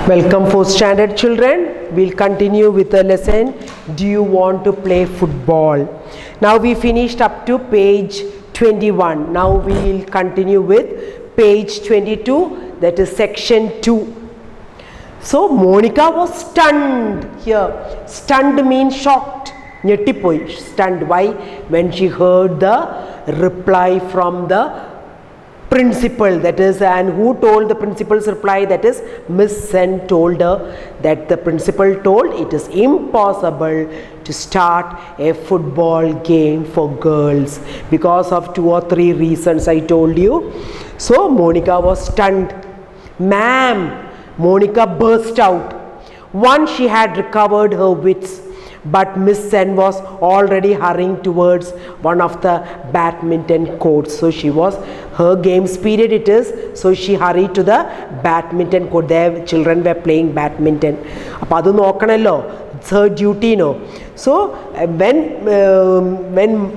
Welcome 4th standard children. We'll continue with the lesson. Do you want to play football? Now we finished up to page 21. Now we will continue with page 22, that is section 2. So Monica was stunned here. Stunned means shocked. Nyettippoi. Stunned. Why? When she heard the reply from the principal, that is, and who told the principal's reply? That is, Miss Sen told her that the principal told it is impossible to start a football game for girls because of 2 or 3 reasons I told you. So Monica was stunned. Ma'am, Monica burst out. Once she had recovered her wits, but Miss Sen was already hurrying towards one of the badminton courts. So she was, her games period it is, so she hurried to the badminton court. Their children were playing badminton. It's her duty, no. So when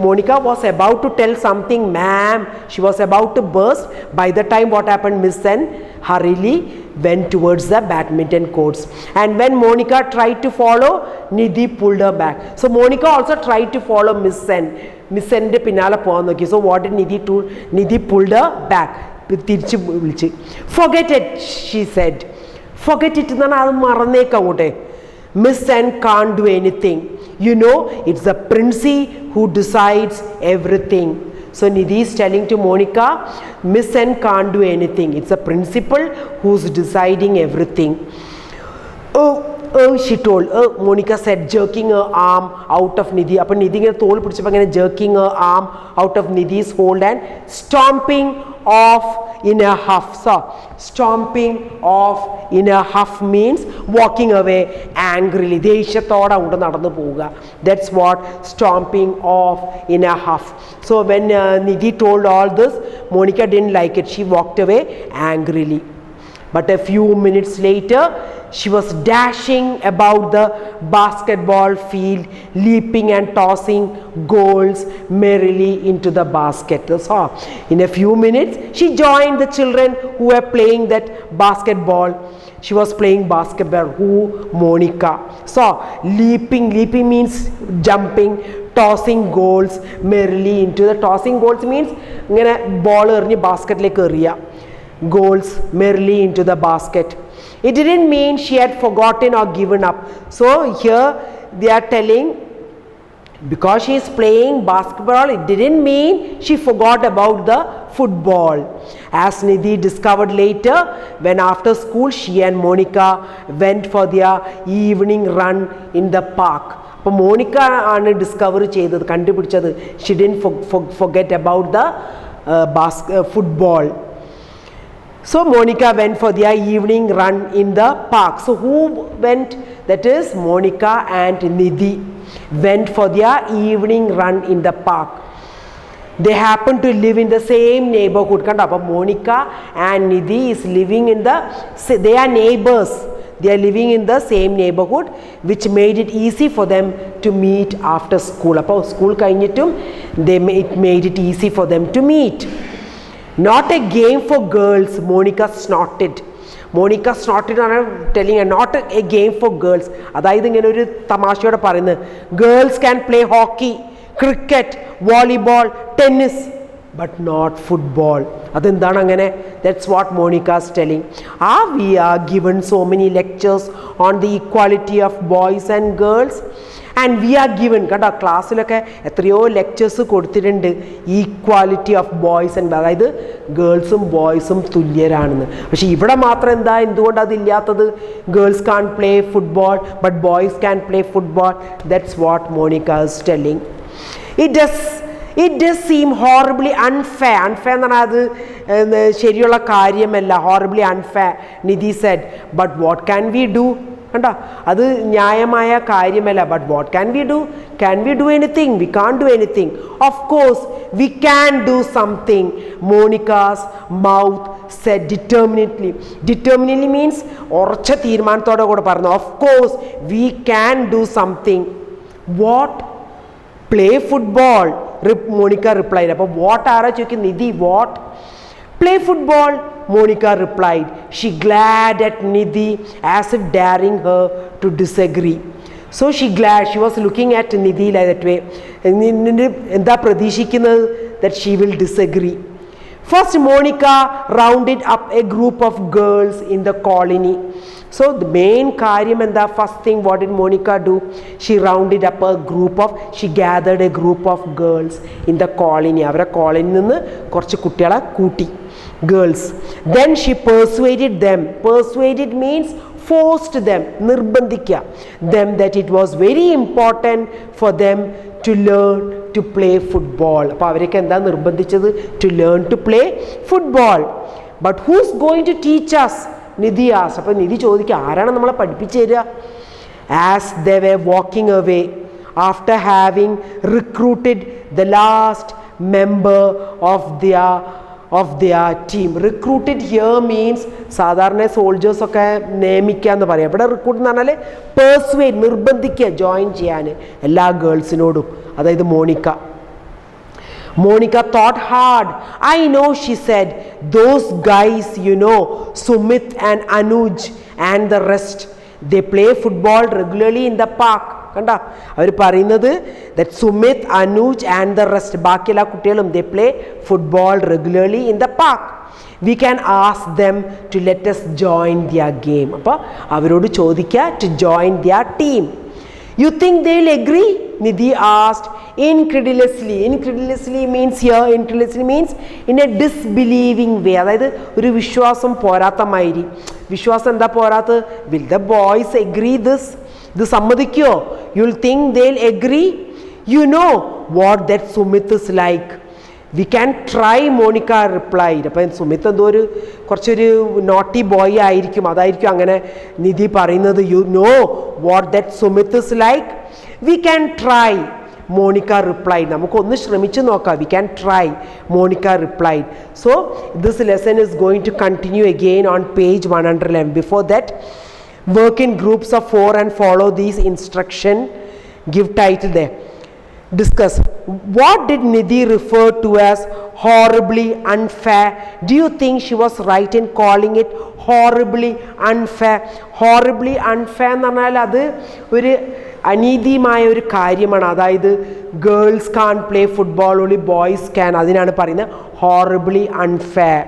Monica was about to tell something, ma'am, she was about to burst. By the time what happened, Miss Sen hurriedly went towards the badminton courts. And when Monica tried to follow, Nidhi pulled her back. So Monica also tried to follow Miss Sen. Miss Sen de pinala povan nokki. So what did Nidhi do? Nidhi pulled her back. Forget it, she said. Forget it. Miss Sen can't do anything. You know, it's the Princey who decides everything. So Nidhi is telling to Monica, Miss Sen can't do anything. It's the principal who's deciding everything. Oh, she told. Monica said, jerking her arm out of Nidhi. Appo Nidhi jerking her arm out of Nidhi's hold and stomping off in a huff. So, stomping off in a huff means walking away angrily. That's what stomping off in a huff. So when Nidhi told all this, Monica didn't like it. She walked away angrily. But a few minutes later, she was dashing about the basketball field, leaping and tossing goals merrily into the basket. So, in a few minutes, she joined the children who were playing that basketball. She was playing basketball. Who? Monica. So, leaping means jumping, tossing goals merrily into the, tossing goals means ball basket like area. Goals merrily into the basket. It didn't mean she had forgotten or given up. So here they are telling, because she is playing basketball, it didn't mean she forgot about the football. As Nidhi discovered later, when after school she and Monica went for their evening run in the park. But Monica discovered she didn't forget about the football. So Monica went for their evening run in the park. So who went? That is Monica and Nidhi went for their evening run in the park. They happen to live in the same neighborhood. Monica and Nidhi is living in they are neighbors. They are living in the same neighborhood, which made it easy for them to meet after school. School it made it easy for them to meet. Not a game for girls, Monica snorted. Monica snorted on telling her, not a game for girls. Girls can play hockey, cricket, volleyball, tennis, but not football. That's what Monica is telling. We are given so many lectures on the equality of boys and girls. And we are given, class lectures equality of boys and girls and boys. Girls can't play football, but boys can play football. That's what Monica is telling. It does seem horribly unfair. Horribly unfair, Nidhi said. But what can we do? But what can we do? Can we do anything? We can't do anything. Of course, we can do something, Monica's mouth said determinedly. Determinedly means, of course, we can do something. What? Play football, Monica replied. What are you, Nidhi? What? Play football. Monica replied. She glared at Nidhi as if daring her to disagree. So she was looking at Nidhi like that way. എന്താ പ്രതീക്ഷിക്കുന്നത്? That she will disagree. First, Monica rounded up a group of girls in the colony. So the main karyam and the first thing, what did Monica do? She rounded up she gathered a group of girls in the colony. Avara colony ninnu korchu kuttiyala kooti, girls. Then she persuaded them. Persuaded means forced them, nirbandhikya them, that it was very important for them to learn to play football. അപ്പോൾ അവരൊക്കെ എന്താ നിർബന്ധിച്ചത്? To learn to play football. But who's going to teach us? Nidhi asked. അപ്പോൾ നിധി ചോദിക്കുക, ആരാണ് നമ്മളെ പഠിപ്പിച്ചു തരിക? As they were walking away, after having recruited the last member of their team. Recruited here means സാധാരണ സോൾജേഴ്സ് ഒക്കെ നിയമിക്കുക എന്ന് പറയാം. ഇവിടെ റിക്രൂട്ട് എന്ന് പറഞ്ഞാൽ പെർസ്വേഡ്, നിർബന്ധിക്കുക ജോയിൻ ചെയ്യാൻ എല്ലാ ഗേൾസിനോടും, അതായത് Monica. Monica thought hard. I know, she said. Those guys, you know, Sumit and Anuj and the rest, they play football regularly in the park. കണ്ട അവർ പറയുന്നത് that Sumit, Anuj and the rest, ബാക്കിയുള്ള കുട്ടികളും they play football regularly in the park. We can ask them to let us join their game. അപ്പോൾ അവരോട് ചോദിക്കുക to join their team. You think they'll agree? Nidhi asked incredulously. Incredulously means here, incredulously means in a disbelieving way. അതായത് ഒരു വിശ്വാസം പോരാത്ത മാതിരി. വിശ്വാസം എന്താ പോരാത്തത്? Will the boys agree this? ഇത് സമ്മതിക്കോ? You'll think they'll agree? You know what that Sumit is like. We can try, Monica replied. അപ്പം സുമിത്ത് എന്തോ കുറച്ചൊരു നോട്ടി ബോയ് ആയിരിക്കും, അതായിരിക്കും അങ്ങനെ നിധി പറയുന്നത്. You know what that Sumit is like? We can try, Monica replied. നമുക്കൊന്ന് ശ്രമിച്ചു നോക്കാം. We can try, Monica replied. So this lesson is going to continue again on page 111. Before that, work in groups of 4 and follow these instruction. Give title there. Discuss. What did Nidhi refer to as horribly unfair? Do you think she was right in calling it horribly unfair? Horribly unfair എന്ന് പറഞ്ഞാൽ അത് ഒരു അനീതിമായ ഒരു കാര്യമാണ്. അതായത് girls can play football, only boys can. അതിനാണ് പറയുന്നത് horribly unfair.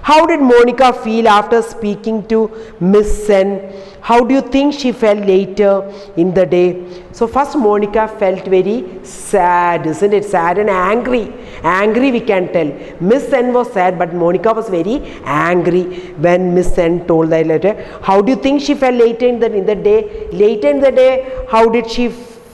How did Monica feel after speaking to Miss Sen? How do you think she felt later in the day? So first Monica felt very sad, isn't it? Sad and angry. Angry, we can tell. Miss Sen was sad, but Monica was very angry when Miss Sen told that letter. How do you think she felt later in the day? Later in the day, how did she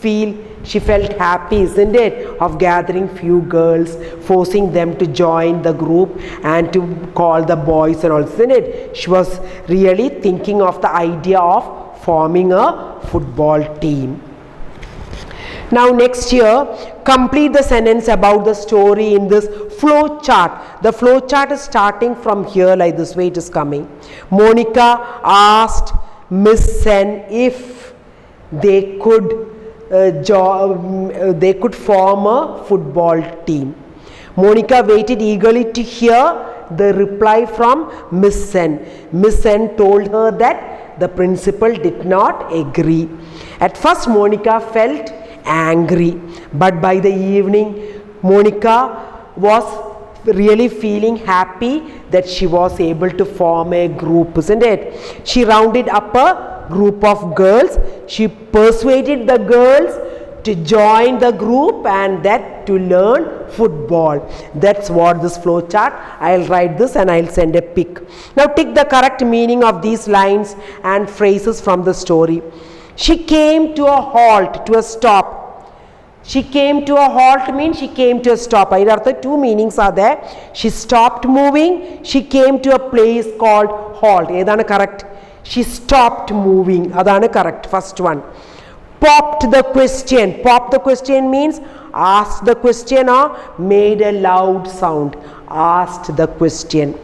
feel? She felt happy, isn't it, of gathering few girls, forcing them to join the group and to call the boys and all, isn't it? She was really thinking of the idea of forming a football team. Now next year, complete the sentence about the story in this flow chart. The flow chart is starting from here, like this way it is coming. Monica asked Miss Sen if they could form a football team. Monica waited eagerly to hear the reply from Miss Sen. Miss Sen told her that the principal did not agree. At first Monica felt angry, but by the evening Monica was really feeling happy that she was able to form a group, isn't it? She rounded up a group of girls. She persuaded the girls to join the group and that to learn football. That's what this flow chart. I'll write this and I'll send a pic. Now tick the correct meaning of these lines and phrases from the story. She came to a halt, to a stop. She came to a halt means she came to a stop. There two meanings are there. She stopped moving. She came to a place called halt. Edana correct? She stopped moving. Adana correct. First one. Popped the question. Pop the question means asked the question or made a loud sound. Asked the question.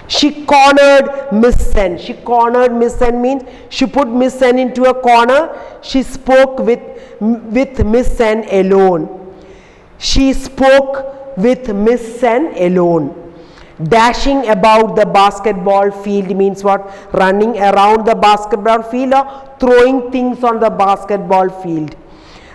She cornered Miss Sen. She cornered Miss Sen means she put Miss Sen into a corner. She spoke with Miss Sen alone. She spoke with Miss Sen alone. Dashing about the basketball field means what? Running around the basketball field or throwing things on the basketball field.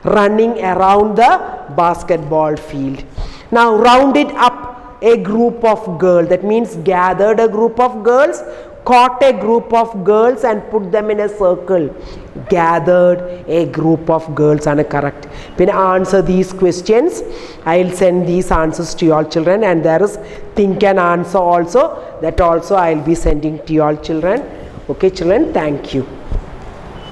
Running around the basketball field. Now rounded up a group of girls. That means gathered a group of girls, caught a group of girls and put them in a circle. Gathered a group of girls ആണ് correct. When I answer these questions, I will send these answers to you all children, and there is think and answer also. That also I will be sending to you all children. Okay children, thank you.